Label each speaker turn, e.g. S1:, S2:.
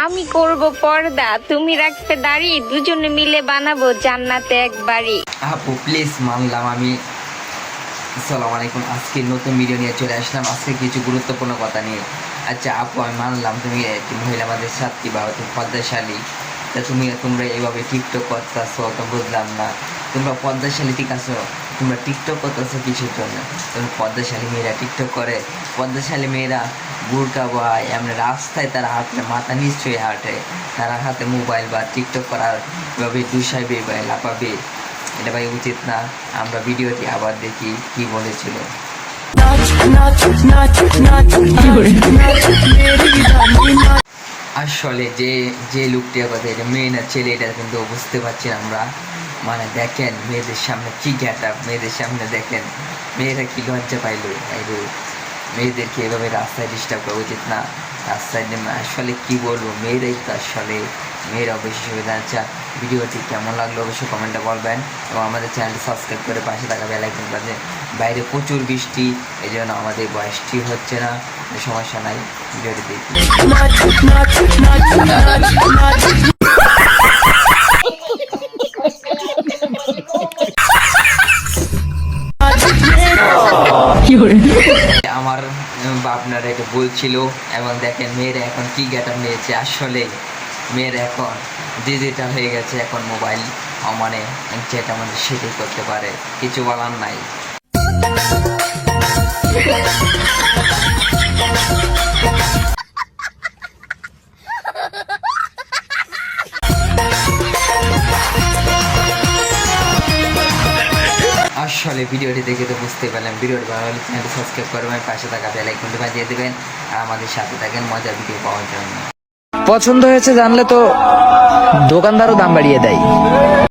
S1: আমি করব পর্দা, তুমি রাখবে দাড়ি, দুজনে মিলে বানাবো জান্নাতে এক বাড়ি।
S2: আপু প্লিজ মানলাম আমি। আসসালামু আলাইকুম, আজকে নতুন ভিডিও নিয়ে চলে আসলাম, আজকে কিছু গুরুত্বপূর্ণ কথা নিয়ে। আচ্ছা আপু, আমি মানলাম তুমি একটি মহিলা আমাদের ছাত্রী বা তুমি পদ্মাশালী, তা তোমরা এইভাবে টিকটক করতেছো, তো বুঝলাম না। তোমরা পদ্মাশালী ঠিক আছো, তোমরা টিকটক করতেছো কিসের জন্য? তোমরা পদ্মাশালী মেয়েরা টিকটক করে? পদ্মাশালী মেয়েরা বুরকা বা এমনি রাস্তায় তারা হাঁটলে মাথা নিশ্চয়ই হাঁটে, তারা হাতে মোবাইল বা টিকটক করার এভাবে দুসাইবে বা লাপাবে, এটা ভাই উচিত না। আমরা ভিডিওটি আবার দেখি কি বলেছিল। আসলে যে যে লোকটির কথা, এটা মেয়ে না ছেলে এটা কিন্তু বুঝতে পারছি না আমরা। মানে দেখেন মেয়েদের সামনে কি গেট আপ, মেয়েদের সামনে দেখেন মেয়েরা কি লজ্জা পাইলো। মেয়েদেরকে এভাবে রাস্তায় ডিস্টার্ব করা উচিত না। রাস্তায় নেমে আসলে কি বলবো, মেয়েরাই তো আসলে মেয়েরা বেশি সুবিধা। আচ্ছা, ভিডিওটি কেমন লাগলো অবশ্যই কমেন্টে বলবেন, এবং আমাদের চ্যানেলটি সাবস্ক্রাইব করে পাশে থাকা বেল আইকন বাজে। বাইরে প্রচুর বৃষ্টি, এই জন্য আমাদের বয়সটি হচ্ছে না, সমস্যা নাই। ভিডিওটি দেখি। আমার আপনারা এটা বলছিল, এবং দেখেন মেয়েরা এখন কি গেট আপ নিয়েছে। আসলে মেয়েরা এখন ডিজিটাল হয়ে গেছে, এখন মোবাইল মানে যেটা আমাদের সেটাই করতে পারে, কিছু বলার নাই। আসলে ভিডিওটি দেখে তো বুঝতে পারলাম, ভিডিওটি ভালো হলে চ্যানেলটি সাবস্ক্রাইব করবেন, পাশে থাকা বেল আইকনটি বাজিয়ে দেবেন, আর আমাদের সাথে থাকেন মজার ভিডিও পাওয়ার জন্য।
S3: পছন্দ হয়েছে জানলে তো দোকানদারও দাম বাড়িয়ে দেয়।